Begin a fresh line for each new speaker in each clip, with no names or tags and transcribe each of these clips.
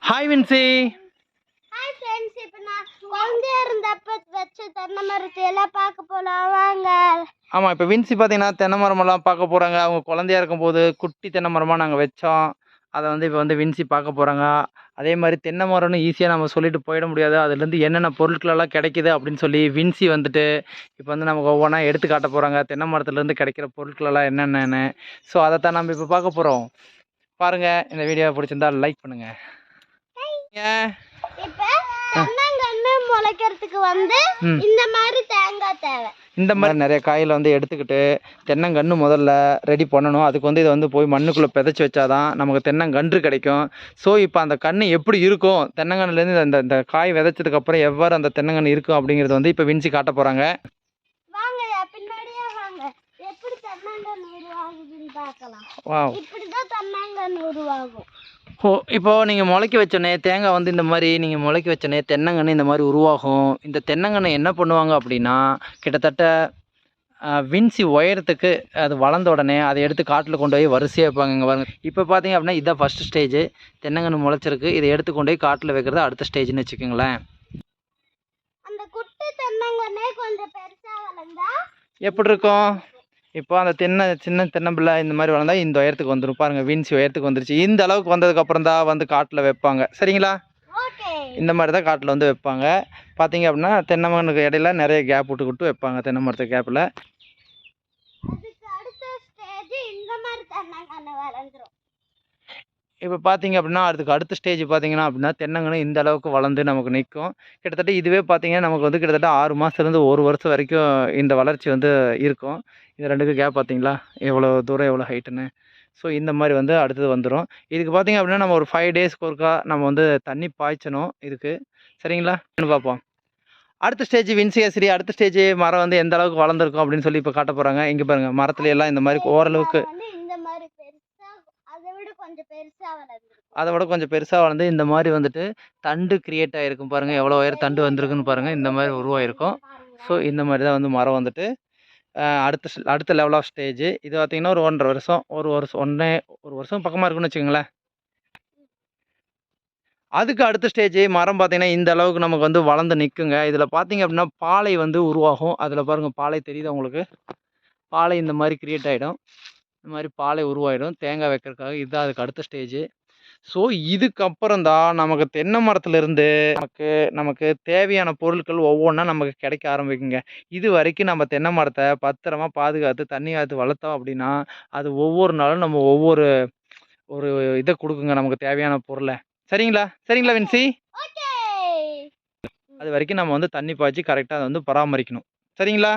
Hi Vinci.
Hi friends, இப்போ நான் குழந்தையா இருந்தப்ப வச்ச தென்னை மரத்தை எல்லாம் பார்க்க போலாம் வாங்க.
ஆமாம், இப்போ வின்சி பார்த்தீங்கன்னா தென்னை மரமெல்லாம் பார்க்க போகிறாங்க. அவங்க குழந்தையா இருக்கும்போது குட்டி தென்னை மரமாக நாங்கள் வச்சோம். அதை வந்து இப்போ வந்து வின்சி பார்க்க போகிறாங்க. அதே மாதிரி தென்னை மரம்னு ஈஸியாக நம்ம சொல்லிட்டு போயிட முடியாது. அதுலேருந்து என்னென்ன பொருட்களெல்லாம் கிடைக்கிது அப்படின்னு சொல்லி வின்சி வந்துட்டு இப்போ வந்து நமக்கு ஒவ்வொன்றா எடுத்து காட்ட போகிறாங்க. தென்னை மரத்துலேருந்து கிடைக்கிற பொருட்களெல்லாம் என்னென்னு. ஸோ அதைத்தான் நம்ம இப்போ பார்க்க போகிறோம். பாருங்கள், இந்த வீடியோ பிடிச்சிருந்தா லைக் பண்ணுங்கள்.
இப்போ தென்னங்கன்று முளைக்கிறதுக்கு வந்து இந்த மாதிரி தேங்காய் தேவை.
இந்த மாதிரி நிறைய காயில் வந்து எடுத்துக்கிட்டு தென்னங்கன்று முதல்ல ரெடி பண்ணணும். அதுக்கு வந்து இதை வந்து போய் மண்ணுக்குள்ளே விதைச்சி வச்சாதான் நமக்கு தென்னங்கன்று கிடைக்கும். ஸோ இப்போ அந்த கன்று எப்படி இருக்கும், தென்னங்கன்றுலேருந்து இந்த இந்த காய் விதைச்சதுக்கப்புறம் எவ்வாறு அந்த தென்னங்கன்று இருக்கும் அப்படிங்கிறது வந்து இப்போ வின்சி காட்ட போகிறாங்க.
வாங்க, பின்னாடியே வாங்க. எப்படி தென்னங்கன்று உருவாகுதுன்னு பார்க்கலாம். இப்படிதான் தென்னங்கன்று உருவாகும்.
இப்போது நீங்கள் முளைக்க வச்சோன்னே தேங்காய் வந்து இந்த மாதிரி நீங்கள் முளைக்க வச்சோன்னே தென்னங்கன்று இந்த மாதிரி உருவாகும். இந்த தென்னங்கன்று என்ன பண்ணுவாங்க அப்படின்னா, கிட்டத்தட்ட வின்சி உயரத்துக்கு அது வளர்ந்த உடனே அதை எடுத்து காட்டில் கொண்டு போய் வரிசையாக வைப்பாங்க. இங்கே பாருங்க, இப்போ பார்த்தீங்க அப்படின்னா இதான் ஃபஸ்ட்டு ஸ்டேஜ். தென்னங்கன்று முளைச்சிருக்கு. இதை எடுத்து கொண்டு போய் காட்டில் வைக்கிறது அடுத்த ஸ்டேஜ்னு வச்சுக்கோங்களேன்.
அந்த குட்டி தென்னங்கன்னே கொஞ்சம் பெருசாக வளர்ந்தா
எப்படி இருக்கும்? இப்போ அந்த சின்ன தென்னம்பிள்ளை இந்த மாதிரி வளர்ந்தா இந்த உயரத்துக்கு வந்துடும். பாருங்கள், வின்சி உயரத்துக்கு வந்துருச்சு. இந்த அளவுக்கு வந்ததுக்கப்புறம் தான் வந்து காட்டில் வைப்பாங்க. சரிங்களா? இந்த மாதிரி தான் காட்டில் வந்து வைப்பாங்க. பார்த்தீங்க அப்படின்னா தென்னை மரத்துக்கு இடையில நிறைய கேப் விட்டு வைப்பாங்க. தென்னை மரத்துக்கு கேப்பில் இப்போ பார்த்தீங்க அப்படின்னா அதுக்கு அடுத்த ஸ்டேஜ் பார்த்தீங்கன்னா அப்படின்னா தென்னங்கன்று இந்த அளவுக்கு வளர்ந்து நமக்கு நிற்கும். கிட்டத்தட்ட இதுவே பார்த்தீங்கன்னா நமக்கு வந்து கிட்டத்தட்ட 6 மாதத்துலேருந்து 1 வருஷம் வரைக்கும் இந்த வளர்ச்சி வந்து இருக்கும். இது ரெண்டுக்கும் கேப் பார்த்தீங்களா எவ்வளோ தூரம், எவ்வளோ ஹைட்டுன்னு. ஸோ இந்த மாதிரி வந்து அடுத்தது வந்துடும். இதுக்கு பார்த்தீங்க அப்படின்னா நம்ம ஒரு 5 டேஸ்க்கு ஒருக்கா நம்ம வந்து தண்ணி பாய்ச்சணும் இதுக்கு. சரிங்களா? பார்ப்போம். அடுத்த ஸ்டேஜ் வின்சியாசிரி. அடுத்த ஸ்டேஜ் மரம் வந்து எந்த அளவுக்கு வளர்ந்துருக்கும் அப்படின்னு சொல்லி இப்போ காட்ட போகிறாங்க. இங்கே பாருங்கள், மரத்துல எல்லாம் இந்த மாதிரி ஓரளவுக்கு அதை விட கொஞ்சம் பெருசாக வளர்ந்து இந்த மாதிரி வந்துட்டு தண்டு கிரியேட் ஆகிருக்கும். பாருங்கள் எவ்வளோ உயரம் தண்டு வந்திருக்குன்னு பாருங்கள். இந்த மாதிரி உருவாயிருக்கும். ஸோ இந்த மாதிரி தான் வந்து மரம் வந்துட்டு அடுத்த லெவல் ஆஃப் ஸ்டேஜ். இது பார்த்திங்கன்னா ஒரு 1.5 வருஷம், ஒரு வருஷம் பக்கமாக இருக்குன்னு வச்சுக்கோங்களேன். அதுக்கு அடுத்த ஸ்டேஜ் மரம் பார்த்திங்கன்னா இந்த அளவுக்கு நமக்கு வந்து வளர்ந்து நிற்குங்க. இதில் பார்த்திங்க அப்படின்னா பாலை வந்து உருவாகும். அதில் பாருங்கள், பாலை தெரியுது உங்களுக்கு? பாலை இந்த மாதிரி கிரியேட் ஆகிடும். இந்த மாதிரி பாலை உருவாகிடும் தேங்காய் வைக்கிறதுக்காக. இதுதான் அதுக்கு அடுத்த ஸ்டேஜ். ஸோ இதுக்கப்புறம் தான் நமக்கு தென்னை மரத்துலேருந்து நமக்கு தேவையான பொருட்கள் ஒவ்வொன்றா நமக்கு கிடைக்க ஆரம்பிக்குங்க. இது வரைக்கும் நம்ம தென்னை மரத்தை பத்திரமா பாதுகாத்து தண்ணி காத்து வளர்த்தோம் அப்படின்னா அது ஒவ்வொரு நாளும் நம்ம ஒரு இதை கொடுக்குங்க, நமக்கு தேவையான பொருளை. சரிங்களா வின்சி? அது வரைக்கும் நம்ம வந்து தண்ணி பாய்ச்சி கரெக்டாக அதை வந்து பராமரிக்கணும். சரிங்களா?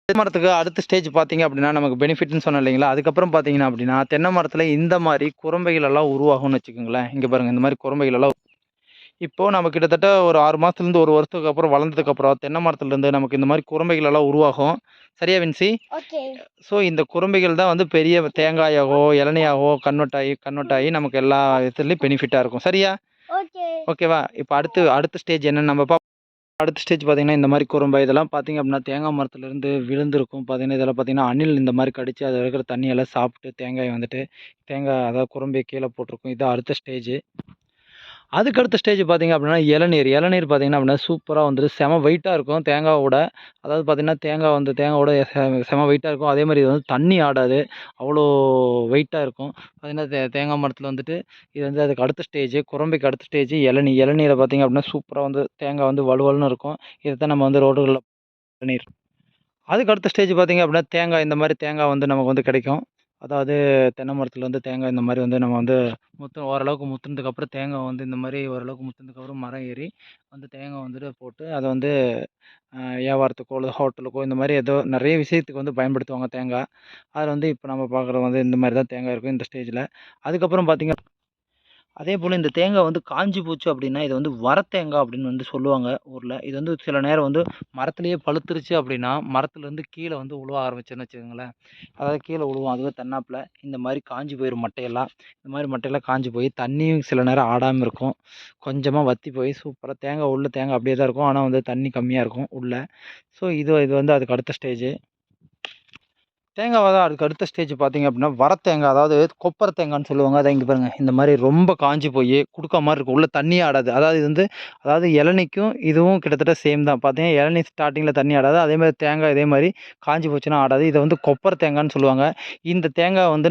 தென்னை மரத்துக்கு அடுத்த ஸ்டேஜ் பார்த்தீங்க அப்படின்னா நமக்கு பெனிஃபிட்னு சொன்னோம் இல்லைங்களா? அதுக்கப்புறம் பார்த்தீங்கன்னா அப்படின்னா தென்னை மரத்தில் இந்த மாதிரி குரம்பைகள் எல்லாம் உருவாகும்னு வச்சுக்கோங்களேன். இங்கே பாருங்கள், இந்த மாதிரி குரம்பைகள் எல்லாம் இப்போது நம்ம கிட்டத்தட்ட ஒரு 6 மாதத்துலேருந்து 1 வருஷத்துக்கு அப்புறம் வளர்ந்ததுக்கப்புறம் தென்னை மரத்துலேருந்து நமக்கு இந்த மாதிரி குரம்பைகள் எல்லாம் உருவாகும். சரியா வின்சி? ஸோ இந்த குரம்பைகள் தான் வந்து பெரிய தேங்காயாகவோ இளநியாகவோ கன்வெர்ட் ஆகி நமக்கு எல்லா இதுலேயும் பெனிஃபிட்டாக இருக்கும். சரியா? ஓகேவா? இப்போ அடுத்த ஸ்டேஜ் என்னென்னு நம்ம அடுத்த ஸ்டேஜ் பார்த்தீங்கன்னா இந்த மாதிரி குறும்பை இதெல்லாம் பார்த்தீங்க அப்படின்னா தேங்காய் மரத்துலேருந்து விழுந்திருக்கும். பார்த்தீங்கன்னா இதெல்லாம் பார்த்தீங்கன்னா அணில் இந்த மாதிரி கடித்து அதில் இருக்கிற தண்ணியெல்லாம் சாப்பிட்டு தேங்காய் வந்துட்டு அதாவது குறும்பையை கீழே போட்டிருக்கும். இதான் அடுத்த ஸ்டேஜ். அதுக்கு அடுத்த ஸ்டேஜ் பார்த்தீங்க அப்படின்னா இளநீர் பார்த்தீங்கன்னா அப்படின்னா சூப்பராக வந்துட்டு செம வெயிட்டாக இருக்கும் தேங்காவோட. அதாவது பார்த்தீங்கன்னா தேங்காவோட செம வெயிட்டாக இருக்கும். அதே மாதிரி இது வந்து தண்ணி ஆடாது, அவ்வளோ வெயிட்டாக இருக்கும். பார்த்தீங்கன்னா தேங்காய் மரத்தில் வந்துட்டு இது வந்து அதுக்கு அடுத்த ஸ்டேஜ். குரம்பைக்கு அடுத்த ஸ்டேஜ் இளநீரை பார்த்தீங்க அப்படின்னா சூப்பராக வந்து தேங்காய் வந்து வலுவலுன்னு இருக்கும். இதை தான் நம்ம வந்து ரோடுகளில் இளநீர். அதுக்கு அடுத்த ஸ்டேஜ் பார்த்தீங்க அப்படின்னா தேங்காய். இந்த மாதிரி தேங்காய் வந்து நமக்கு வந்து கிடைக்கும். அதாவது தென்னை மரத்தில் வந்து தேங்காய் இந்த மாதிரி வந்து நம்ம வந்து ஓரளவுக்கு முத்துனதுக்கப்புறம் தேங்காய் வந்து இந்த மாதிரி ஓரளவுக்கு முத்துனதுக்கப்புறம் மரம் ஏறி வந்து தேங்காய் வந்துட்டு போட்டு அதை வந்து வியாபாரத்துக்கோ இல்லை ஹோட்டலுக்கோ இந்த மாதிரி ஏதோ நிறைய விஷயத்துக்கு வந்து பயன்படுத்துவாங்க தேங்காய். அதில் வந்து இப்போ நம்ம பார்க்குறது வந்து இந்த மாதிரி தான் தேங்காய் இருக்கும் இந்த ஸ்டேஜில். அதுக்கப்புறம் பார்த்திங்க அதே போல் இந்த தேங்காய் வந்து காஞ்சி போச்சு அப்படின்னா இது வந்து வரத்தேங்காய் அப்படின்னு வந்து சொல்லுவாங்க ஊரில். இது வந்து சில நேரம் வந்து மரத்துலேயே பழுத்துருச்சு அப்படின்னா மரத்துலேருந்து கீழே வந்து உழுவ ஆரம்பிச்சுன்னு வச்சுக்கோங்களேன். அதாவது கீழே உழுவும், அதுவே தன்னாப்பில் இந்த மாதிரி காஞ்சி போயிடும் மட்டையெல்லாம். இந்த மாதிரி மட்டையெல்லாம் காஞ்சி போய் தண்ணியும் சில நேரம் ஆடாமல் இருக்கும். கொஞ்சமாக வற்றி போய் சூப்பராக தேங்காய் அப்படியே தான் இருக்கும். ஆனால் வந்து தண்ணி கம்மியாக இருக்கும் உள்ளே. ஸோ இது வந்து அதுக்கு அடுத்த ஸ்டேஜ். தேங்காவை தான் அதுக்கு அடுத்த ஸ்டேஜ் பார்த்தீங்க அப்படின்னா வரத்தேங்காய், அதாவது கொப்பரை தேங்காய்ன்னு சொல்லுவாங்க. அதை இங்கே பாருங்கள், இந்த மாதிரி ரொம்ப காஞ்சி போய் குடுக்கா மாதிரி இருக்கும், உள்ள தண்ணியே ஆடாது. அதாவது இது வந்து அதாவது இளநிக்கும் இதுவும் கிட்டத்தட்ட சேம் தான். பார்த்தீங்கன்னா இளநீ ஸ்டார்டிங்கில் தண்ணி ஆடாது, அதே மாதிரி தேங்காய் இதே மாதிரி காஞ்சி போச்சுன்னா ஆடாது. இதை வந்து கொப்பரை தேங்காய்ன்னு சொல்லுவாங்க. இந்த தேங்காய் வந்து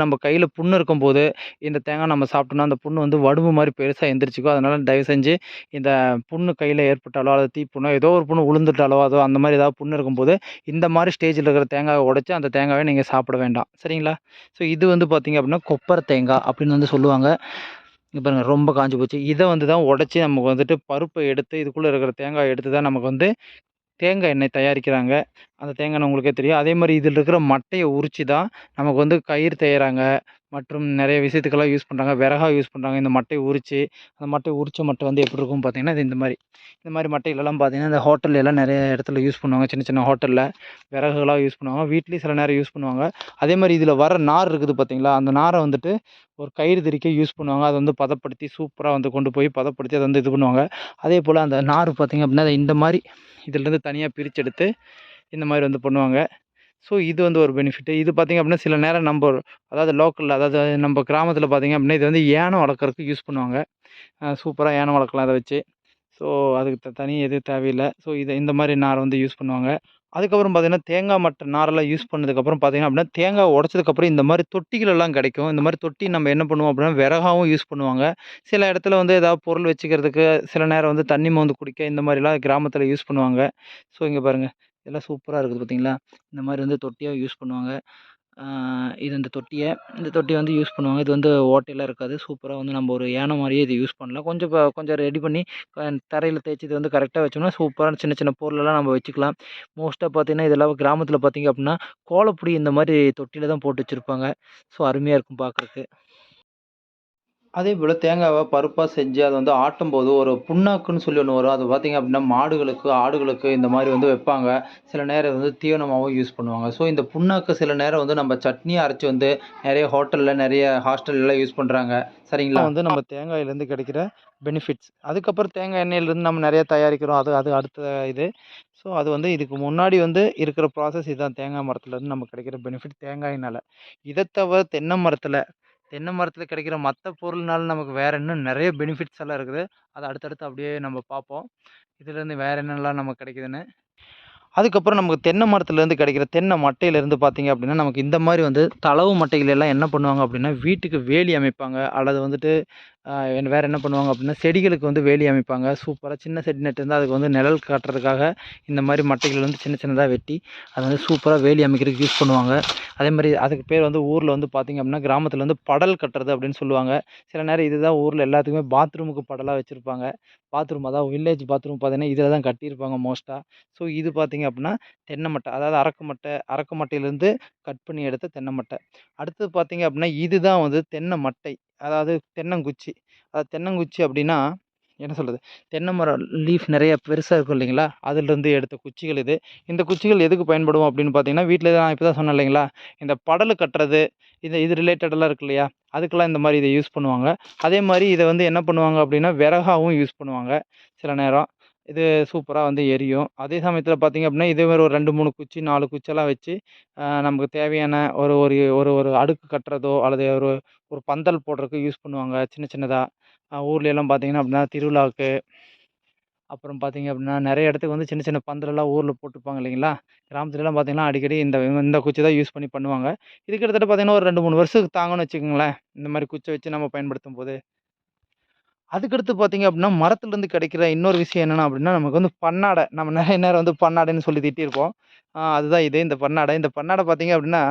நம்ம கையில் புண்ணு இருக்கும்போது இந்த தேங்காய் நம்ம சாப்பிட்டோம்னா அந்த புண்ணு வந்து வடும்பு மாதிரி பெருசாக எந்திரிச்சிக்கும். அதனால் தயவு செஞ்சு இந்த புண்ணு கையில் ஏற்பட்டாலோ அல்லது தீப்புண்ணோ ஏதோ ஒரு புண்ணு உளுந்துட்டாலோ அதோ அந்த மாதிரி ஏதாவது புண்ணு இருக்கும்போது இந்த மாதிரி ஸ்டேஜில் இருக்கிற தேங்காயை உடைச்சு அந்த தேங்காயை நீங்கள் சாப்பிட வேண்டாம், சரிங்களா? ஸோ இது வந்து பார்த்தீங்க அப்படின்னா கொப்பரை தேங்காய் அப்படின்னு வந்து சொல்லுவாங்க. இங்கே பாருங்கள் ரொம்ப காஞ்சி போச்சு. இதை வந்து தான் உடைச்சி நமக்கு வந்துட்டு பருப்பை எடுத்து இதுக்குள்ளே இருக்கிற தேங்காயை எடுத்து தான் நமக்கு வந்து தேங்காய் எண்ணெய் தயாரிக்கிறாங்க. அந்த தேங்காய் எண்ணெய் உங்களுக்கே தெரியும். அதே மாதிரி இதில் இருக்கிற மட்டைய உரிச்சு தான் நமக்கு வந்து கயிறு செய்கிறாங்க மற்றும் நிறைய விஷயத்துக்கெல்லாம் யூஸ் பண்ணுறாங்க. விறகா யூஸ் பண்ணுறாங்க. இந்த மட்டையை உரிச்சு அந்த மட்டை உரிச்ச மட்டை வந்து எப்படி இருக்கும் பார்த்தீங்கன்னா, இது இந்த மாதிரி மட்டைகளெல்லாம் பார்த்தீங்கன்னா இந்த ஹோட்டல்ல எல்லாம் நிறைய இடத்துல யூஸ் பண்ணுவாங்க. சின்ன சின்ன ஹோட்டலில் விறகுகளாக யூஸ் பண்ணுவாங்க. வீட்லேயும் சில நேரம் யூஸ் பண்ணுவாங்க. அதே மாதிரி இதில் வர நார் இருக்குது பார்த்தீங்களா, அந்த நாரை வந்துட்டு ஒரு கயிறு திரிக்க யூஸ் பண்ணுவாங்க. அதை வந்து பதப்படுத்தி சூப்பராக வந்து கொண்டு போய் பதப்படுத்தி அதை வந்து இது பண்ணுவாங்க. அதே போல் அந்த நார் பார்த்தீங்க அப்படின்னா இந்த மாதிரி இதிலேருந்து தனியாக பிரித்து எடுத்து இந்த மாதிரி வந்து பண்ணுவாங்க. ஸோ இது வந்து ஒரு பெனிஃபிட்டு. இது பார்த்திங்க அப்படின்னா சில நேரம் அதாவது லோக்கலில், அதாவது நம்ம கிராமத்தில் பார்த்திங்க அப்படின்னா இது வந்து யானம் வளர்க்குறதுக்கு யூஸ் பண்ணுவாங்க. சூப்பராக யானம் வளர்க்கலாம் அதை வச்சு. ஸோ அதுக்கு தனி எதுவும் தேவையில்லை. ஸோ இந்த மாதிரி நார் வந்து யூஸ் பண்ணுவாங்க. அதுக்கப்புறம் பார்த்திங்கன்னா தேங்காய் மட்டை நாரெல்லாம் யூஸ் பண்ணதுக்கப்புறம் பார்த்திங்க அப்படின்னா தேங்காய் உடச்சதுக்கப்புறம் இந்த மாதிரி தொட்டிகள் எல்லாம் கிடைக்கும். இந்த மாதிரி தொட்டி நம்ம என்ன பண்ணுவோம் அப்படின்னா விறகாவும் யூஸ் பண்ணுவாங்க. சில இடத்துல வந்து ஏதாவது பொருள் வச்சுக்கிறதுக்கு, சில நேரம் வந்து தண்ணி மோந்து குடிக்க இந்த மாதிரிலாம் கிராமத்தில் யூஸ் பண்ணுவாங்க. ஸோ இங்கே பாருங்கள், இதெல்லாம் சூப்பராக இருக்குது பார்த்தீங்களா? இந்த மாதிரி வந்து தொட்டியாக யூஸ் பண்ணுவாங்க. இது இந்த தொட்டியை வந்து யூஸ் பண்ணுவாங்க. இது வந்து ஓட்டையெல்லாம் இருக்காது. சூப்பராக வந்து நம்ம ஒரு யானை மாதிரியே இதை யூஸ் பண்ணலாம். கொஞ்சம் ரெடி பண்ணி தரையில் தேய்ச்சி இது வந்து கரெக்டாக வச்சோம்னா சூப்பரான சின்ன சின்ன பொருளெல்லாம் நம்ம வச்சுக்கலாம். மோஸ்ட்டாக பார்த்தீங்கன்னா இதெல்லாம் கிராமத்தில் பார்த்தீங்க அப்படின்னா கோலப்பொடி இந்த மாதிரி தொட்டியில் தான் போட்டு வச்சுருப்பாங்க. ஸோ அருமையாக இருக்கும் பார்க்குறக்கு. அதேபோல தேங்காவ பருப்பா செஞ்சு அத வந்து ஆட்டும்போது ஒரு புண்ணாக்குன்னு சொல்லி ஒண்ணு வரும். அது பார்த்தீங்க அப்படின்னா, மாடுகளுக்கு, ஆடுகளுக்கு இந்த மாரி வந்து வைப்பாங்க. சில நேரம் வந்து தீவனமாவும் யூஸ் பண்ணுவாங்க. ஸோ இந்த புண்ணாக்கு சில நேரம் வந்து நம்ம சட்னியா அரைச்சு வந்து நெறைய ஹோட்டல்ல, நெறைய ஹாஸ்டல்லலாம் யூஸ் பண்றாங்க. சரிங்களா? வந்து நம்ம தேங்காயிலேருந்து கிடைக்கிற பெனிஃபிட்ஸ். அதுக்கப்புறம் தேங்காய் எண்ணெயிலேருந்து நம்ம நெறைய தயாரிக்கிறோம். அது அது அடுத்த இது. ஸோ அது வந்து இதுக்கு முன்னாடி வந்து இருக்கிற ப்ராசஸ் இதுதான். தேங்காய் மரத்துலேருந்து நமக்கு கிடைக்கிற பெனிஃபிட் தேங்காயினால. இத தவிர தென்னை மரத்துல கிடைக்கிற மத்த பொருள்னால நமக்கு வேற இன்னும் நெறைய பெனிஃபிட்ஸ் எல்லாம் இருக்குது. அத அடுத்தடுத்து அப்படியே நம்ம பார்ப்போம். இதுலேருந்து வேற என்னலாம் நமக்கு கிடைக்குதுன்னு. அதுக்கப்புறம் நமக்கு தென்னை மரத்துலேருந்து கிடைக்கிற தென்னை மட்டையிலேருந்து பார்த்தீங்க அப்படின்னா, நமக்கு இந்த மாரி வந்து தளவு மட்டைகள் எல்லாம் என்ன பண்ணுவாங்க அப்படின்னா, வீட்டுக்கு வேலி அமைப்பாங்க. அல்லது வந்துட்டு வேற என்ன பண்ணுவாங்க அப்படின்னா, செடிகளுக்கு வந்து வேலி அமைப்பாங்க. சூப்பரா சின்ன செடி நட்டிருந்தா அதுக்கு வந்து நிழல் காட்டுறதுக்காக இந்த மாரி மட்டைகள் வந்து சின்ன சின்னதா வெட்டி, அத வந்து சூப்பரா வேலி அமைக்கிறதுக்கு யூஸ் பண்ணுவாங்க. அதே மாரி அதுக்கு பேர் வந்து ஊர்ல வந்து பார்த்தீங்க அப்படின்னா, கிராமத்துல வந்து படல் கட்டுறது அப்படின்னு சொல்லுவாங்க. சில நேரம் இதுதான் ஊர்ல எல்லாத்துக்குமே பாத்ரூமுக்கு படலா வச்சிருப்பாங்க. பாத்ரூம் அதாவது வில்லேஜ் பாத்ரூம் பார்த்தீங்கன்னா, இதில தான் கட்டியிருப்பாங்க மோஸ்ட்டா. ஸோ இது பார்த்தீங்க அப்படின்னா, தென்னை மட்டை. அதாவது அரக்கு மட்டையிலேருந்து கட் பண்ணி எடுத்த தென்னை மட்டை. அடுத்தது பார்த்தீங்க அப்படின்னா, இதுதான் வந்து தென்னை மட்டை. அதாவது தென்னங்குச்சி. தென்னங்குச்சி அப்படின்னா, என்ன சொல்றது? தென்னை மரம் லீஃப் நெறைய பெருசா இருக்கும் இல்லைங்களா? அதிலிருந்து எடுத்த குச்சிகள் இது. இந்த குச்சிகள் எதுக்கு பயன்படும் அப்படின்னு பார்த்தீங்கன்னா, வீட்ல நான் இப்ப தான் சொன்னேன் இல்லைங்களா? இந்த படலு கட்டுறது, இது ரிலேட்டடெல்லாம் இருக்கு இல்லையா? அதுக்கெல்லாம் இந்த மாரி இத யூஸ் பண்ணுவாங்க. அதே மாரி இத வந்து என்ன பண்ணுவாங்க அப்படின்னா, விறகாவும் யூஸ் பண்ணுவாங்க சில நேரம். இது சூப்பரா வந்து எரியும். அதே சமயத்தில பார்த்தீங்க அப்படின்னா, இதே மாரி ஒரு 2, 3 குச்சி, 4 குச்செல்லாம் வச்சு, நமக்கு தேவையான ஒரு ஒரு ஒரு ஒரு அடுக்கு கட்டுறதோ, அல்லது ஒரு ஒரு பந்தல் போடுறதுக்கு யூஸ் பண்ணுவாங்க சின்ன சின்னதா. ஊர்லலாம் பார்த்தீங்கன்னா அப்படின்னா, திருவிழாவுக்கு, அப்புறம் பார்த்தீங்க அப்படின்னா, நெறைய இடத்துக்கு வந்து சின்ன சின்ன பந்தலெல்லாம் ஊர்ல போட்டுருப்பாங்க இல்லைங்களா? கிராமத்துலலாம் பார்த்தீங்கன்னா, அடிக்கடி இந்த குச்சி தான் யூஸ் பண்ணுவாங்க. இது கிட்டத்தட்ட பார்த்தீங்கன்னா, ஒரு 2, 3 வருஷத்துக்கு தாங்கும்னு வச்சுக்கங்களேன். இந்த மாரி குச்ச வச்சு நம்ம பயன்படுத்தும்போது. அதுக்கடுத்து பார்த்தீங்க அப்படின்னா, மரத்துலருந்து கிடைக்கிற இன்னொரு விஷயம் என்னன்னா அப்படின்னா, நமக்கு வந்து பன்னாடை. நம்ம நெறைய நேரம் வந்து பன்னாடைன்னு சொல்லி திட்டியிருப்போம். அதுதான் இது இந்த பன்னாடை. இந்த பன்னாடை பார்த்தீங்க அப்படின்னா,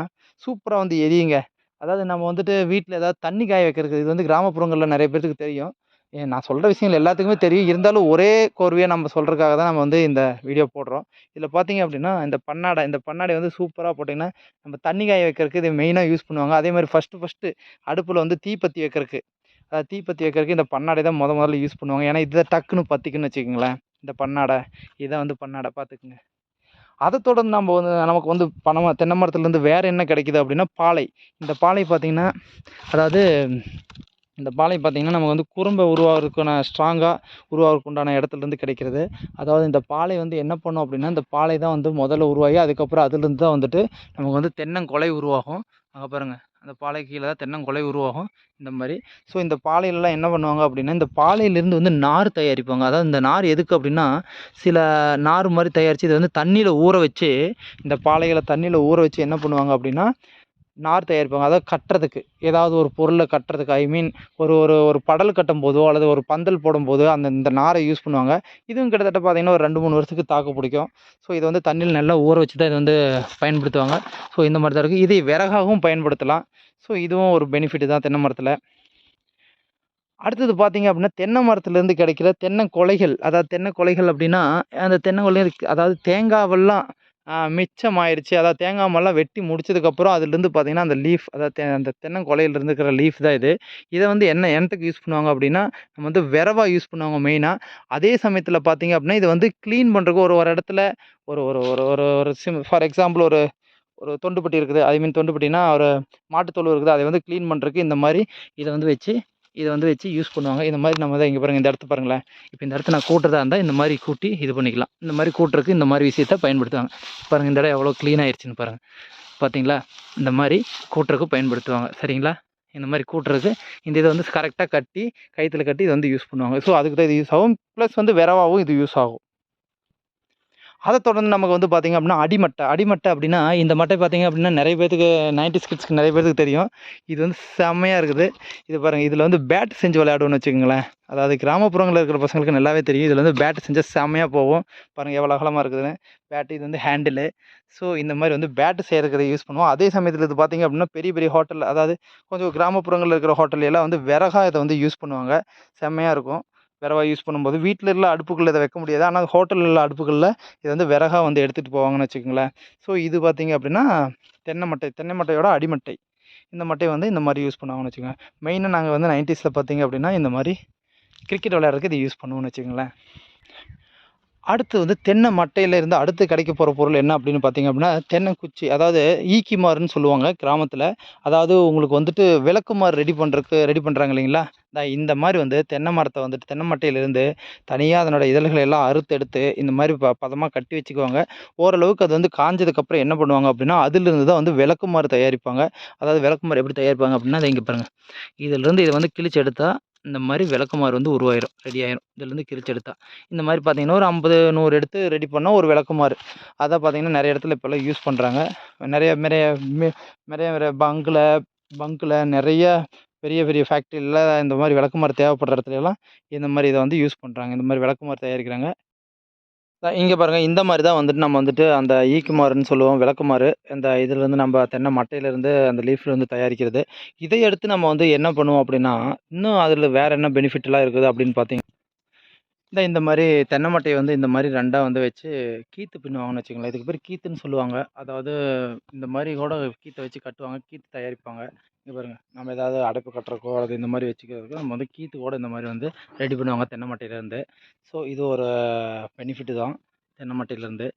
சூப்பரா வந்து எரியுங்க. அதாவது நம்ம வந்துட்டு வீட்ல ஏதாவது தண்ணி காய வைக்கிறதுக்கு இது வந்து கிராமப்புறங்கள்ல நெறைய பேத்துக்கு தெரியும். நான் சொல்ற விஷயங்கள் எல்லாத்துக்குமே தெரியும். இருந்தாலும் ஒரே கோர்வையா நம்ம சொல்றதுக்காக தான் நம்ம வந்து இந்த வீடியோ போடுறோம். இதில பார்த்தீங்க அப்படின்னா, இந்த பன்னாடை வந்து சூப்பரா போட்டீங்கன்னா, நம்ம தண்ணி காய வைக்கிறதுக்கு இத மெயினா யூஸ் பண்ணுவாங்க. அதேமாரி ஃபர்ஸ்ட்டு அடுப்புல வந்து தீப்பத்தி வைக்கிறக்கு. தீப்பத்தி வைக்கிறதுக்கு இந்த பன்னாடை தான் மொதல்ல யூஸ் பண்ணுவாங்க. ஏன்னா, இது டக்குன்னு பத்திக்குன்னு வச்சுக்கங்களேன். இந்த பன்னாடை. இதான் வந்து பன்னாடை பார்த்துக்குங்க. அத தொடர்ந்து நமக்கு வந்து தென்னை மரத்துலருந்து வேற என்ன கிடைக்குது அப்படின்னா, பாலை. இந்த பாலை பார்த்தீங்கன்னா, அதாவது இந்த பாலை பார்த்திங்கன்னா நமக்கு வந்து குறும்பை உருவாகிறதுக்கான ஸ்ட்ராங்காக உருவாகிறதுக்கு உண்டான இடத்துலேருந்து கிடைக்கிறது. அதாவது இந்த பாலை வந்து என்ன பண்ணும் அப்படின்னா, இந்த பாலை தான் வந்து முதல்ல உருவாகி அதுக்கப்புறம் அதுலேருந்து தான் வந்துட்டு நமக்கு வந்து தென்னங்கொலை உருவாகும். அங்கே பாருங்கள், அந்த பாலை கீழே தான் தென்னங்கொலை உருவாகும் இந்த மாதிரி. ஸோ இந்த பாலையிலலாம் என்ன பண்ணுவாங்க அப்படின்னா, இந்த பாலையிலேருந்து வந்து நார் தயாரிப்பாங்க. அதாவது இந்த நார் எதுக்கு அப்படின்னா, சில நார் மாதிரி தயாரித்து இதை வந்து தண்ணியில் ஊற வச்சு, இந்த பாலைகளை தண்ணியில் ஊற வச்சு என்ன பண்ணுவாங்க அப்படின்னா நார் தயாரிப்பாங்க. அதாவது கட்டுறதுக்கு, ஏதாவது ஒரு பொருளை கட்டுறதுக்கு, ஐ மீன் ஒரு ஒரு ஒரு படல் கட்டும்போதோ அல்லது ஒரு பந்தல் போடும்போதோ இந்த நாரை யூஸ் பண்ணுவாங்க. இதுவும் கிட்டத்தட்ட பார்த்திங்கன்னா ஒரு 2-3 வருஷத்துக்கு தாக்கு பிடிக்கும். ஸோ இதை வந்து தண்ணியில் நல்லா ஊற வச்சு தான் இதை வந்து பயன்படுத்துவாங்க. ஸோ இந்த மாதிரி தான் இருக்குது. இதை விறகாகவும் பயன்படுத்தலாம். ஸோ இதுவும் ஒரு பெனிஃபிட் தான் தென்னை மரத்தில். அடுத்தது பார்த்திங்க அப்படின்னா, தென்னை மரத்துலேருந்து கிடைக்கிற தென்னங்கொலைகள். அதாவது தென்னைக்கொலைகள் அப்படின்னா, அந்த தென்னங்கொலை அதாவது தேங்காவெல்லாம் மிச்சமாயிருச்சு. அதாவது தேங்காய் மரம்லாம் வெட்டி முடிச்சதுக்கப்புறம் அதுலேருந்து பார்த்திங்கன்னா அந்த லீஃப், அதாவது அந்த தென்னங்கொலையிலேருந்து இருக்கிற லீஃப் தான் இது. இதை வந்து என்னத்துக்கு யூஸ் பண்ணுவாங்க அப்படின்னா, நம்ம வந்து விறவா யூஸ் பண்ணுவாங்க மெயினாக. அதே சமயத்தில் பார்த்திங்க அப்படின்னா, இதை வந்து க்ளீன் பண்ணுறதுக்கு ஒரு ஒரு இடத்துல ஒரு ஒரு ஒரு ஒரு ஒரு ஃபார் எக்ஸாம்பிள் ஒரு ஒரு தொண்டுப்பட்டி இருக்குது. ஐ மீன் தொண்டுப்பட்டினா ஒரு மாட்டுத்தொழு இருக்குது. அதை வந்து க்ளீன் பண்ணுறதுக்கு இந்த மாதிரி இதை வந்து வச்சு யூஸ் பண்ணுவாங்க. இந்த மாதிரி நம்ம தான் இங்கே பாருங்கள், இந்த இடத்த பாருங்களேன். இப்போ இந்த இடத்த நான் கூட்டுறதா இருந்தால் இந்த மாதிரி கூட்டி இது பண்ணிக்கலாம். இந்த மாதிரி கூட்டுறதுக்கு இந்த மாதிரி விஷயத்தை பயன்படுத்துவாங்க. பாருங்கள், இந்த இடம் எவ்வளோ க்ளீன் ஆயிடுச்சுன்னு பாருங்கள். பார்த்தீங்களா? இந்த மாதிரி கூட்டுறதுக்கு பயன்படுத்துவாங்க. சரிங்களா? இந்த மாதிரி கூட்டுறதுக்கு இந்த இதை வந்து கரெக்டாக கட்டி கயித்துல கட்டி இதை வந்து யூஸ் பண்ணுவாங்க. ஸோ அதுக்கு தான் இது யூஸ் ஆகும். ப்ளஸ் வந்து விறவாகவும் இது யூஸ் ஆகும். அதை தொடர்ந்து நமக்கு வந்து பார்த்திங்க அப்படின்னா அடிமட்டை அப்படின்னா, இந்த மட்டை பார்த்திங்க அப்படின்னா நிறைய பேத்துக்கு 90s கிட்ஸ்க்கு நிறைய பேருக்கு தெரியும். இது வந்து செம்மையாக இருக்குது. இது பாருங்கள், இதில் வந்து பேட் செஞ்சு விளையாடுவோன்னு வச்சுக்கோங்களேன். அதாவது கிராமப்புறங்களில் இருக்கிற பசங்களுக்கு நல்லாவே தெரியும். இதில் வந்து பேட் செஞ்சால் செம்மையாக போகும். பாருங்கள் எவ்வளோ அகலமாக இருக்குதுன்னு. பேட்டு, இது வந்து ஹேண்டிலு. ஸோ இந்த மாதிரி வந்து பேட்டு செய்கிறதுக்கு யூஸ் பண்ணுவோம். அதே சமயத்தில் இது பார்த்திங்க அப்படின்னா பெரிய பெரிய ஹோட்டல், அதாவது கொஞ்சம் கிராமப்புறங்களில் இருக்கிற ஹோட்டல் எல்லாம் வந்து விறகா இதை வந்து யூஸ் பண்ணுவாங்க. செம்மையாக இருக்கும். விறவா யூஸ் பண்ணும்போது வீட்டில் உள்ள அடுப்புக்குள்ளே இதை வைக்க முடியாது. ஆனால் ஹோட்டலில் உள்ள அடுப்புகளில் இதை வந்து விறகா வந்து எடுத்துகிட்டு போவாங்கன்னு வச்சுக்கோங்களேன். ஸோ இது பார்த்திங்க அப்படின்னா தென்னை மட்டையோட அடிமட்டை. இந்த மட்டையை வந்து இந்த மாதிரி யூஸ் பண்ணுவாங்கன்னு வச்சுக்கோங்க. மெயினாக நாங்கள் வந்து 90s பார்த்திங்க அப்படின்னா இந்த மாதிரி கிரிக்கெட் விளையாடுறதுக்கு இதை யூஸ் பண்ணுவோம்னு வச்சுக்கோங்களேன். அடுத்து வந்து தென்னை மட்டையிலேருந்து அடுத்து கிடைக்க போகிற பொருள் என்ன அப்படின்னு பார்த்திங்க அப்படின்னா, தென்னங்குச்சி. அதாவது ஈக்கிமாருன்னு சொல்லுவாங்க கிராமத்தில். அதாவது உங்களுக்கு வந்துட்டு விளக்குமாறு ரெடி பண்ணுறாங்க இல்லைங்களா? இந்த மாதிரி வந்து தென்னை மரத்தை வந்துட்டு தென்னை மட்டையிலேருந்து தனியாக அதனோட இதழ்களை எல்லாம் அறுத்தெடுத்து இந்த மாதிரி பதமாக கட்டி வச்சுக்குவாங்க. ஓரளவுக்கு அது வந்து காஞ்சதுக்கப்புறம் என்ன பண்ணுவாங்க அப்படின்னா, அதிலிருந்து தான் வந்து விளக்குமாறு தயாரிப்பாங்க. அதாவது விளக்குமாறு எப்படி தயாரிப்பாங்க அப்படின்னா, அதை இங்கே பாருங்கள். இதிலிருந்து இதை வந்து கிழிச்சு எடுத்தால் இந்த மாதிரி விளக்குமாறு வந்து உருவாயிரும், ரெடி ஆயிரும். இதுலேருந்து கிழிச்சு எடுத்தா இந்த மாதிரி பார்த்தீங்கன்னா ஒரு 50, 100 எடுத்து ரெடி பண்ணால் ஒரு விளக்குமாறு. அதை பார்த்தீங்கன்னா நிறைய இடத்துல இப்போல்லாம் யூஸ் பண்ணுறாங்க. நிறைய நிறைய நிறைய பங்கில் நிறைய பெரிய பெரிய ஃபேக்ட்ரியில் இந்த மாதிரி விளக்குமாறு தேவைப்படுற இடத்துலலாம் இந்த மாதிரி இதை வந்து யூஸ் பண்ணுறாங்க. இந்த மாதிரி விளக்குமாறு தயாரிக்கிறாங்க. இங்கே பாருங்கள், இந்த மாதிரி தான் வந்துட்டு நம்ம வந்துட்டு அந்த ஈக்குமாறுன்னு சொல்லுவோம், விளக்குமாறு. இந்த இதுலேருந்து நம்ம தென்னை மட்டையிலேருந்து அந்த லீஃப்லேருந்து தயாரிக்கிறது. இதை எடுத்து நம்ம வந்து என்ன பண்ணுவோம் அப்படின்னா, இன்னும் அதில் வேறு என்ன பெனிஃபிட்லாம் இருக்குது அப்படின்னு பார்த்தீங்கன்னா, இந்த மாதிரி தென்னை மட்டையை வந்து இந்த மாதிரி 2ஆ வந்து வச்சு கீத்து பின்னுவாங்கன்னு வச்சுக்கோங்களேன். இதுக்கு பேர் கீத்துன்னு சொல்லுவாங்க. அதாவது இந்த மாதிரி கூட கீத்தை வச்சு கட்டுவாங்க, கீத்து தயாரிப்பாங்க. இங்கே பாருங்கள், நம்ம ஏதாவது அடைப்பு கட்டுறக்கோ அல்லது இந்த மாதிரி வச்சுக்கிறதுக்கோ நம்ம வந்து கீத்து கூட இந்த மாதிரி வந்து ரெடி பண்ணுவாங்க தென்னை மட்டையிலேருந்து. ஸோ இது ஒரு பெனிஃபிட்டு தான் தென்னை மட்டையிலேருந்து.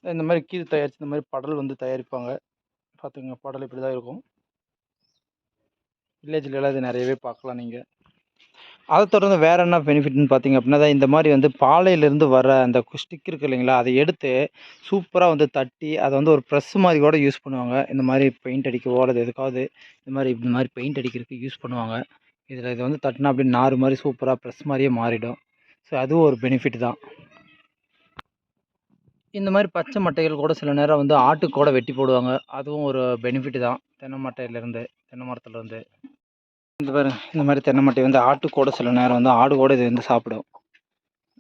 இந்த மாதிரி கீத்து தயாரித்து இந்த மாதிரி படல் வந்து தயாரிப்பாங்க. பார்த்துங்க, படல் இப்படி தான் இருக்கும். வில்லேஜ்லலாம் இது நிறையவே பார்க்கலாம் நீங்கள். அதை தொடர்ந்து வேறு என்ன பெனிஃபிட்னு பார்த்தீங்க அப்படின்னா, இந்த மாதிரி வந்து பாலையிலேருந்து வர அந்த ஸ்டிக் இருக்குது இல்லைங்களா, அதை எடுத்து சூப்பராக வந்து தட்டி அதை வந்து ஒரு ப்ரெஸ் மாதிரி கூட யூஸ் பண்ணுவாங்க. இந்த மாதிரி பெயிண்ட் அடிக்கவோ அல்லது எதுக்காவது இந்த மாதிரி பெயிண்ட் அடிக்கிறதுக்கு யூஸ் பண்ணுவாங்க. இதை வந்து தட்டினா அப்படியே நார் மாதிரி சூப்பராக ப்ரெஸ் மாதிரியே மாறிடும். ஸோ அதுவும் ஒரு பெனிஃபிட் தான். இந்த மாதிரி பச்சை மட்டைகள் கூட சில நேரம் வந்து ஆட்டுக்கு கூட வெட்டி போடுவாங்க. அதுவும் ஒரு பெனிஃபிட் தான் தென்னை மரத்துலேருந்து. இந்த பாருங்க, இந்த மாதிரி தென்னை மட்டையை வந்து ஆட்டு கூட சில நேரம் வந்து ஆடு கூட இது வந்து சாப்பிடும்.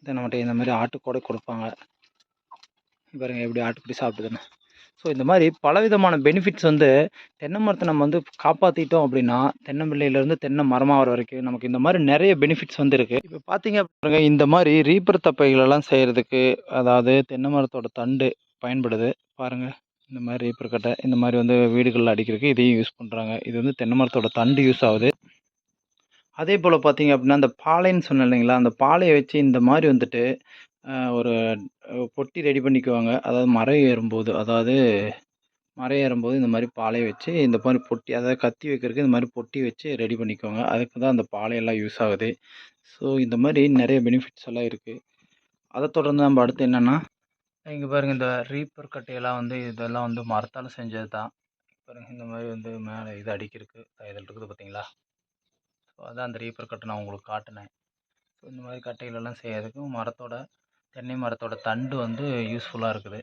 தென்னை மட்டை இந்த மாதிரி ஆட்டு கூட கொடுப்பாங்க. பாருங்க எப்படி ஆட்டுக்குட்டி சாப்பிடுதுன்னு. ஸோ இந்த மாதிரி பலவிதமான பெனிஃபிட்ஸ் வந்து தென்னை மரத்தை நம்ம வந்து காப்பாற்றிட்டோம் அப்படின்னா, தென்னம்பிள்ளையிலேருந்து தென்னை மரமாக வர வரைக்கும் நமக்கு இந்த மாதிரி நிறைய பெனிஃபிட்ஸ் வந்து இருக்குது. இப்போ பார்த்தீங்க அப்படின்னா இந்த மாதிரி ரீப்பர் தப்பைகளெல்லாம் செய்கிறதுக்கு, அதாவது தென்னை மரத்தோட தண்டு பயன்படுது. பாருங்கள், இந்த மாதிரி ரீப்பர் கட்டை இந்த மாதிரி வந்து வீடுகளில் அடிக்கிறதுக்கு இதையும் யூஸ் பண்ணுறாங்க. இது வந்து தென்னை மரத்தோட தண்டு யூஸ் ஆகுது. அதே போல் பார்த்தீங்க அப்படின்னா, அந்த பாலைன்னு சொன்னேன் இல்லைங்களா, அந்த பாலையை வச்சு இந்த மாதிரி வந்துட்டு ஒரு பொட்டி ரெடி பண்ணிக்குவாங்க. அதாவது மரம் ஏறும்போது, அதாவது மரம் ஏறும்போது இந்த மாதிரி பாளையை வச்சு இந்த மாதிரி பொட்டி, அதாவது கத்தி வைக்கிறதுக்கு இந்த மாதிரி பொட்டி வச்சு ரெடி பண்ணிக்கோங்க. அதுக்கு தான் அந்த பாளையெல்லாம் யூஸ் ஆகுது. ஸோ இந்த மாதிரி நிறைய பெனிஃபிட்ஸ் எல்லாம் இருக்குது. அதை தொடர்ந்து நம்ம அடுத்து என்னென்னா, இங்கே பாருங்கள், இந்த ரீப்பர் கட்டையெல்லாம் வந்து இதெல்லாம் வந்து மரத்தால் செஞ்சது தான். பாருங்கள், இந்த மாதிரி வந்து மேலே இது அடிக்கிறதுக்கு இதில் இருக்குது பார்த்தீங்களா? ஸோ அதான் அந்த ரீப்பர் கட்டை நான் உங்களுக்கு காட்டினேன். ஸோ இந்த மாதிரி கட்டைகளெல்லாம் செய்யறதுக்கு தென்னை மரத்தோட தண்டு வந்து யூஸ்ஃபுல்லாக இருக்குது.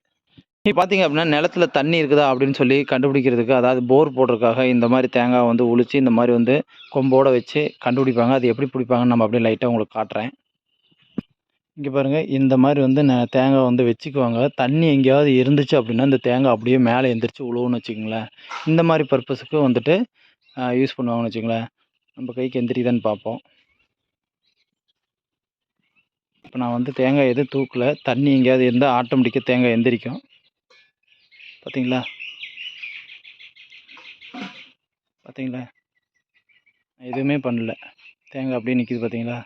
இப்போ பார்த்தீங்க அப்படின்னா, நிலத்துல தண்ணி இருக்குதா அப்படின்னு சொல்லி கண்டுபிடிக்கிறதுக்கு, அதாவது போர் போடுறதுக்காக இந்த மாதிரி தேங்காய் வந்து உழிச்சு இந்த மாதிரி வந்து கொம்போட வச்சு கண்டுபிடிப்பாங்க. அது எப்படி பிடிப்பாங்கன்னு நம்ம அப்படியே லைட்டாக உங்களுக்கு காட்டுறேன். இங்கே பாருங்கள், இந்த மாதிரி வந்து தேங்காய் வந்து வச்சுக்குவாங்க. தண்ணி எங்கேயாவது இருந்துச்சு அப்படின்னா இந்த தேங்காய் அப்படியே மேலே எந்திரிச்சு உழுவுன்னு வச்சுக்கோங்களேன். இந்த மாதிரி பர்பஸுக்கு வந்துட்டு யூஸ் பண்ணுவாங்கன்னு வச்சுக்கோங்களேன். நம்ம கைக்கு எந்திரிக்குதான்னு பார்ப்போம். இப்போ நான் வந்து தேங்காய் எதுவும் தூக்கல, தண்ணி எங்கேயாவது இருந்தால் ஆட்டோமேட்டிக்காக தேங்காய் எந்திரிக்கும். பார்த்தீங்களா? பார்த்தீங்களா? எதுவுமே பண்ணல, தேங்காய் அப்படியே நிற்கிது பார்த்தீங்களா?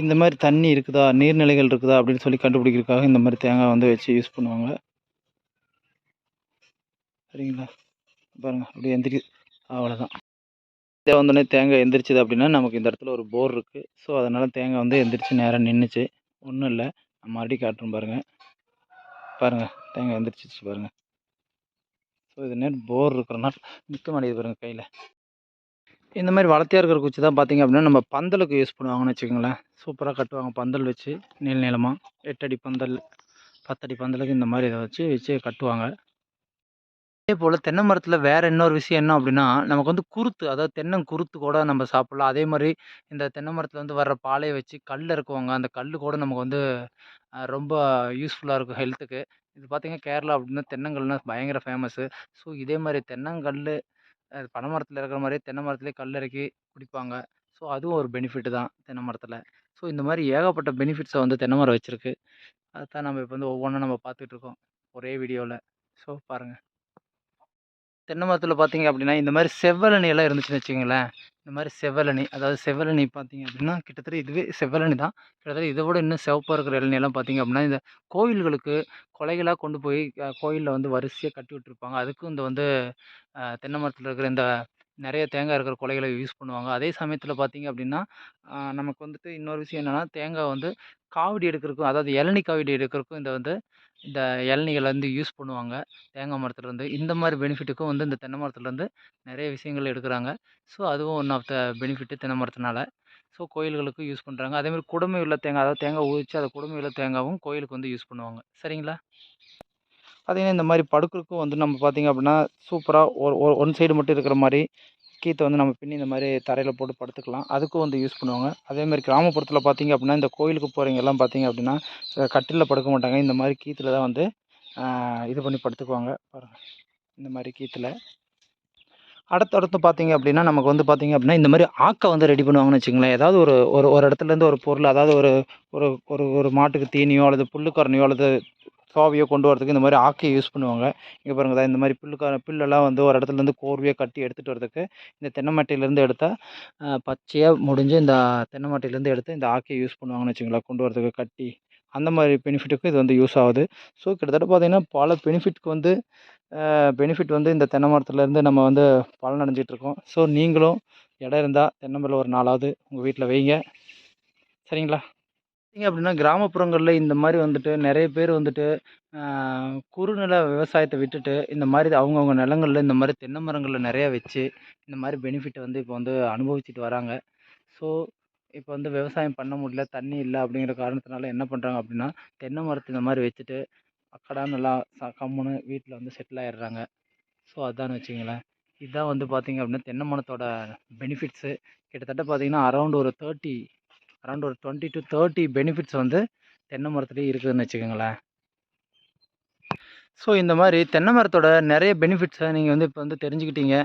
இந்த மாதிரி தண்ணி இருக்குதா, நீர்நிலைகள் இருக்குதா அப்படின்னு சொல்லி கண்டுபிடிக்கிறதுக்காக இந்த மாதிரி தேங்காய் வந்து வச்சு யூஸ் பண்ணுவாங்க. சரிங்களா? பாருங்கள், அப்படியே எந்திரிக்குது. அவ்வளோதான். இதை வந்தோடனே தேங்காய் எந்திரிச்சிது அப்படின்னா நமக்கு இந்த இடத்துல ஒரு போர் இருக்குது. ஸோ அதனால் தேங்காய் வந்து எந்திரிச்சு நேராக நின்றுச்சு. ஒன்றும் இல்லை, நான் மறுபடியும் காட்டுறேன் பாருங்கள். பாருங்கள், தேங்காய் எந்திரிச்சிச்சு பாருங்கள். ஸோ இது நேரம் போர் இருக்கிறனால நிற்க மாட்டேங்குது பாருங்கள் கையில். இந்த மாதிரி வளர்த்தியாக இருக்கிற குச்சி தான் பார்த்திங்க அப்படின்னா நம்ம பந்தலுக்கு யூஸ் பண்ணுவாங்கன்னு வச்சுக்கோங்களேன். சூப்பராக கட்டுவாங்க பந்தல் வச்சு, நீளமாக 8 அடி பந்தல், 10 அடி பந்தலுக்கு இந்த மாதிரி இதை வச்சு கட்டுவாங்க. அதே போல் தென்னை மரத்தில் வேறு இன்னொரு விஷயம் என்ன அப்படின்னா, நமக்கு வந்து குருத்து, அதாவது தென்னங்குருத்து கூட நம்ம சாப்பிட்லாம். அதே மாதிரி இந்த தென்னை மரத்தில் வந்து வர்ற பாலையை வச்சு கல் இறக்குவாங்க. அந்த கல் கூட நமக்கு வந்து ரொம்ப யூஸ்ஃபுல்லாக இருக்கும் ஹெல்த்துக்கு. இது பார்த்திங்கன்னா கேரளா அப்படின்னா தென்னங்கல்னா பயங்கர ஃபேமஸ்ஸு. ஸோ இதே மாதிரி தென்னங்கல் பனை மரத்தில் இருக்கிற மாதிரியே தென்னை மரத்துலேயே கல் இறக்கி குடிப்பாங்க. ஸோ அதுவும் ஒரு பெனிஃபிட்டு தான் தென்னை மரத்தில். ஸோ இந்த மாதிரி ஏகப்பட்ட பெனிஃபிட்ஸை வந்து தென்னை மரம் வச்சுருக்கு. அதுதான் நம்ம இப்போ வந்து ஒவ்வொன்றா நம்ம பார்த்துட்ருக்கோம் ஒரே வீடியோவில். ஸோ பாருங்கள், தென்னை மரத்தில் பார்த்தீங்க அப்படின்னா இந்த மாதிரி செவ்வழனி எல்லாம் இருந்துச்சுன்னு வச்சுக்கோங்களேன். இந்த மாதிரி செவ்வழனி, அதாவது செவ்வழனி பார்த்தீங்க அப்படின்னா கிட்டத்தட்ட இதுவே செவ்வழனி தான். கிட்டத்தட்ட இதை விட இன்னும் சிவப்பாக இருக்கிற இளநியெல்லாம் பார்த்தீங்க அப்படின்னா இந்த கோவில்களுக்கு கொலைகளாக கொண்டு போய் கோயிலில் வந்து வரிசையாக கட்டி விட்டுருப்பாங்க. அதுக்கும் இந்த வந்து தென்னை மரத்தில் இருக்கிற இந்த நிறைய தேங்காய் இருக்கிற கொலைகளை யூஸ் பண்ணுவாங்க. அதே சமயத்தில் பார்த்தீங்க அப்படின்னா நமக்கு வந்துட்டு இன்னொரு விஷயம் என்னென்னா, தேங்காய் வந்து காவடி எடுக்கிறதுக்கும், அதாவது இளநி காவடி எடுக்கிறதுக்கும் இந்த இளநிகளை வந்து யூஸ் பண்ணுவாங்க தேங்காய் மரத்துலேருந்து. இந்த மாதிரி பெனிஃபிட்டுக்கும் வந்து இந்த தென்னை மரத்துலேருந்து நிறைய விஷயங்கள் எடுக்கிறாங்க. ஸோ அதுவும் ஒன் ஆஃப் த பெனிஃபிட்டு தென்னை மரத்தினால. ஸோ கோயில்களுக்கும் யூஸ் பண்ணுறாங்க. அதேமாதிரி குடுமி உள்ள தேங்காய், அதாவது தேங்காய் உரித்து அதை குடுமி உள்ள தேங்காயும் கோயிலுக்கு வந்து யூஸ் பண்ணுவாங்க. சரிங்களா? பார்த்தீங்கன்னா இந்த மாதிரி படுக்கிறதுக்கும் வந்து நம்ம பார்த்தீங்க அப்படின்னா சூப்பராக ஒன் சைடு மட்டும் இருக்கிற மாதிரி கீற்றை வந்து நம்ம பின்னி இந்த மாதிரி தரையில் போட்டு படுத்துக்கலாம். அதுக்கும் வந்து யூஸ் பண்ணுவாங்க. அதேமாதிரி கிராமப்புறத்தில் பார்த்தீங்க அப்படின்னா இந்த கோயிலுக்கு போகிறவங்க எல்லாம் பார்த்தீங்க அப்படின்னா கட்டிலில் படுக்க மாட்டாங்க. இந்த மாதிரி கீத்தில் தான் வந்து இது பண்ணி படுத்துக்குவாங்க. பாருங்கள், இந்த மாதிரி கீத்தில். அடுத்து பார்த்தீங்க அப்படின்னா நமக்கு வந்து பார்த்தீங்க அப்படின்னா இந்த மாதிரி ஆக்கை வந்து ரெடி பண்ணுவாங்கன்னு வச்சுங்களேன். ஏதாவது ஒரு இடத்துலேருந்து ஒரு பொருள், அதாவது ஒரு ஒரு ஒரு ஒரு மாட்டுக்கு தீனியோ அல்லது புல்லுக்கரணையோ அல்லது சோவையோ கொண்டு வரதுக்கு இந்த மாதிரி ஆக்கையை யூஸ் பண்ணுவாங்க. இங்கே பாருங்கள், இந்த மாதிரி புல்லெல்லாம் வந்து ஒரு இடத்துலேருந்து கோர்வையாக கட்டி எடுத்துகிட்டு வரதுக்கு இந்த தென்னை மட்டையிலேருந்து எடுத்தால் பச்சையாக முடிஞ்சு இந்த தென்னை மட்டையிலேருந்து எடுத்து இந்த ஆக்கையை யூஸ் பண்ணுவாங்கன்னு வச்சுங்களேன், கொண்டு வரதுக்கு கட்டி. அந்த மாதிரி பெனிஃபிட்டுக்கும் இது வந்து யூஸ் ஆகுது. ஸோ கிட்டத்தட்ட பார்த்திங்கன்னா பல பெனிஃபிட் வந்து இந்த தென்னை மரத்துலேருந்து நம்ம வந்து பலன் அடைஞ்சிட்ருக்கோம். ஸோ நீங்களும் இடம் இருந்தால் தென்னை மரம் ஒரு 4வது உங்கள் வீட்டில் வைங்க. சரிங்களா? பார்த்திங்க அப்படின்னா கிராமப்புறங்களில் இந்த மாதிரி வந்துட்டு நிறைய பேர் வந்துட்டு குறுநில விவசாயத்தை விட்டுட்டு இந்த மாதிரி அவங்கவுங்க நிலங்களில் இந்த மாதிரி தென்னை மரங்களில் நிறையா வச்சு இந்த மாதிரி பெனிஃபிட்டை வந்து இப்போ வந்து அனுபவிச்சுட்டு வராங்க. ஸோ இப்போ வந்து விவசாயம் பண்ண முடியல, தண்ணி இல்லை அப்படிங்கிற காரணத்தினால என்ன பண்ணுறாங்க அப்படின்னா தென்னை மரத்தை இந்த மாதிரி வச்சுட்டு அக்கடா நல்லா கம்முன்னு வீட்டில் வந்து செட்டில் ஆகிடுறாங்க. ஸோ அதான்னு வச்சுங்களேன். இதுதான் வந்து பார்த்திங்க அப்படின்னா தென்னை மரத்தோட பெனிஃபிட்ஸு. கிட்டத்தட்ட பார்த்திங்கன்னா அரௌண்ட் ஒரு 20 to 30 பெனிஃபிட்ஸ் வந்து தென்னை மரத்துலேயே இருக்குதுன்னு வச்சுக்கோங்களேன். ஸோ இந்த மாதிரி தென்னை மரத்தோட நிறைய பெனிஃபிட்ஸை நீங்கள் வந்து இப்போ வந்து தெரிஞ்சுக்கிட்டீங்க.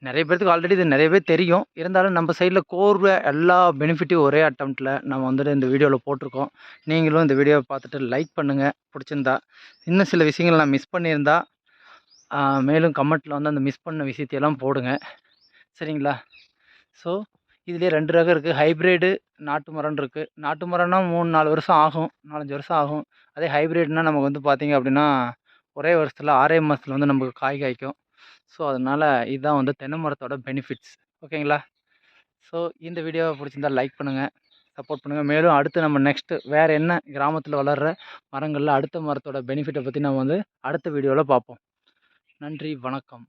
நிறைய பேர்த்துக்கு ஆல்ரெடி இது நிறையவே தெரியும். இருந்தாலும் நம்ம சைடில் கோர்வை எல்லா பெனிஃபிட்டையும் ஒரே அட்டம்ப்ட்டில் நம்ம வந்துட்டு இந்த வீடியோவில் போட்டிருக்கோம். நீங்களும் இந்த வீடியோவை பார்த்துட்டு லைக் பண்ணுங்கள் பிடிச்சிருந்தா. இன்னும் சில விஷயங்கள் நான் மிஸ் பண்ணியிருந்தா மேலும் கமெண்ட்டில் வந்து அந்த மிஸ் பண்ண விஷயத்தையெல்லாம் போடுங்க. சரிங்களா? ஸோ இதுலேயே 2 ரகம் இருக்குது. ஹைப்ரிடு, நாட்டு மரம்னு இருக்குது. நாட்டு மரம்னா 3-4 வருஷம் ஆகும், 4-5 வருஷம் ஆகும். அதே ஹைப்ரிட்னால் நமக்கு வந்து பார்த்திங்க அப்படின்னா ஒரே வருஷத்தில் 6 மாதத்தில் வந்து நமக்கு காய் காய்க்கும். ஸோ அதனால் இதுதான் வந்து தென்னை மரத்தோட பெனிஃபிட்ஸ். ஓகேங்களா? ஸோ இந்த வீடியோவை பிடிச்சிருந்தா லைக் பண்ணுங்கள், சப்போர்ட் பண்ணுங்கள். மேலும் அடுத்து நம்ம நெக்ஸ்ட்டு வேறு என்ன கிராமத்தில் வளர்கிற மரங்களில் அடுத்த மரத்தோட பெனிஃபிட்டை பற்றி நம்ம வந்து அடுத்த வீடியோவில் பார்ப்போம். நன்றி, வணக்கம்.